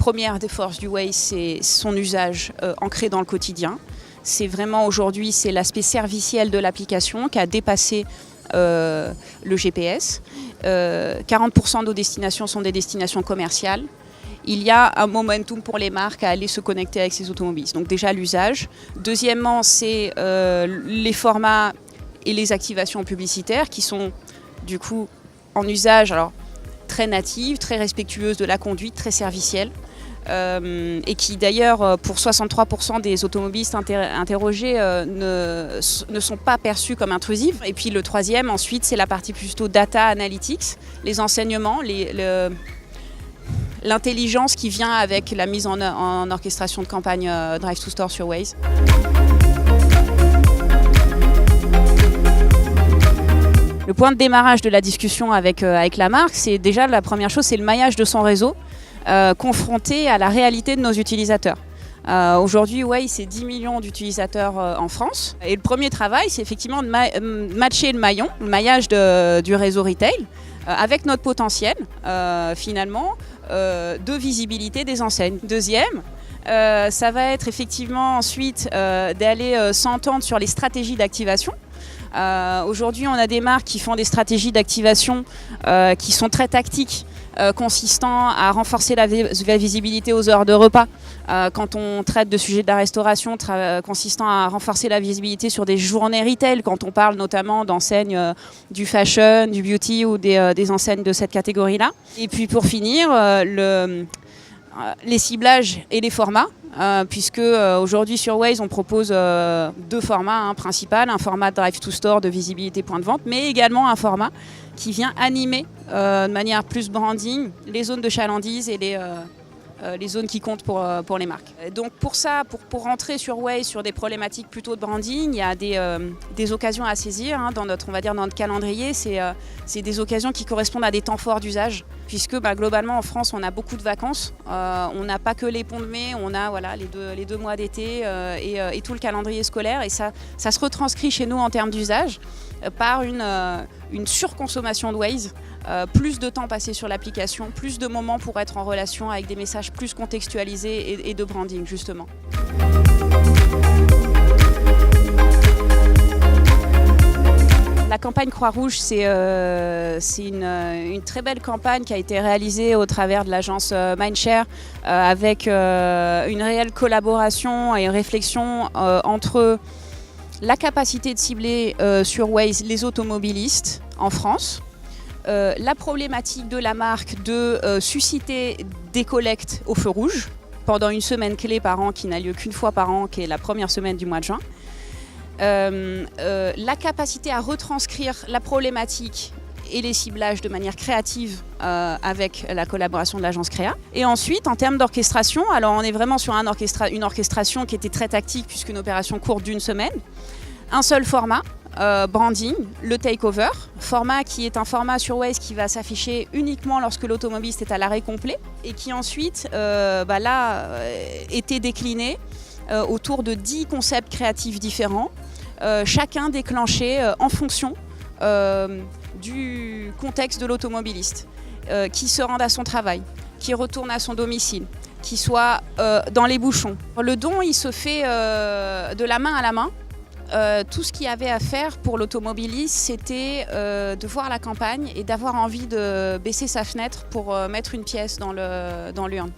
première des forces du Waze, c'est son usage ancré dans le quotidien. C'est vraiment aujourd'hui, c'est l'aspect serviciel de l'application qui a dépassé le GPS. 40% de nos destinations sont des destinations commerciales. Il y a un momentum pour les marques à aller se connecter avec ces automobilistes. Donc déjà l'usage. Deuxièmement, c'est les formats et les activations publicitaires qui sont du coup en usage, alors très natives, très respectueuses de la conduite, très servicielles. Et qui d'ailleurs pour 63% des automobilistes interrogés ne sont pas perçus comme intrusives. Et puis le troisième ensuite, c'est la partie plutôt data analytics, les enseignements, l'intelligence qui vient avec la mise en orchestration de campagne Drive to Store sur Waze. Le point de démarrage de la discussion avec la marque, c'est déjà la première chose, c'est le maillage de son réseau. Confronté à la réalité de nos utilisateurs. Aujourd'hui, Waze, c'est 10 millions d'utilisateurs en France. Et le premier travail, c'est effectivement de matcher le maillage du réseau retail avec notre potentiel, finalement, de visibilité des enseignes. Deuxième, ça va être effectivement ensuite d'aller s'entendre sur les stratégies d'activation. Aujourd'hui, on a des marques qui font des stratégies d'activation qui sont très tactiques, consistant à renforcer la visibilité aux heures de repas. Quand on traite de sujets de la restauration, consistant à renforcer la visibilité sur des journées retail, quand on parle notamment d'enseignes du fashion, du beauty ou des enseignes de cette catégorie-là. Et puis pour finir, les ciblages et les formats. Puisque aujourd'hui sur Waze on propose deux formats principaux, un format Drive to Store de visibilité point de vente, mais également un format qui vient animer de manière plus branding les zones de chalandise et les zones qui comptent pour les marques. Donc pour ça, pour rentrer sur Waze sur des problématiques plutôt de branding, il y a des occasions à saisir dans notre calendrier. C'est des occasions qui correspondent à des temps forts d'usage, puisque globalement en France on a beaucoup de vacances. On n'a pas que les ponts de mai, on a les deux mois d'été et tout le calendrier scolaire. Et ça se retranscrit chez nous en termes d'usage par une surconsommation de Waze. Plus de temps passé sur l'application, plus de moments pour être en relation avec des messages plus contextualisés et de branding justement. La campagne Croix-Rouge, c'est une très belle campagne qui a été réalisée au travers de l'agence Mindshare avec une réelle collaboration et une réflexion entre la capacité de cibler sur Waze les automobilistes en France, la problématique de la marque de susciter des collectes au feu rouge pendant une semaine clé par an qui n'a lieu qu'une fois par an, qui est la première semaine du mois de juin. La capacité à retranscrire la problématique et les ciblages de manière créative avec la collaboration de l'agence Créa. Et ensuite, en termes d'orchestration, alors on est vraiment sur une orchestration qui était très tactique puisqu'une opération courte d'une semaine. Un seul format, branding, le takeover, format qui est un format sur Waze qui va s'afficher uniquement lorsque l'automobiliste est à l'arrêt complet et qui ensuite était décliné autour de 10 concepts créatifs différents, chacun déclenché en fonction du contexte de l'automobiliste, qui se rende à son travail, qui retourne à son domicile, qui soit dans les bouchons. Le don, il se fait de la main à la main. Tout ce qu'il y avait à faire pour l'automobiliste, c'était de voir la campagne et d'avoir envie de baisser sa fenêtre pour mettre une pièce dans l'urne.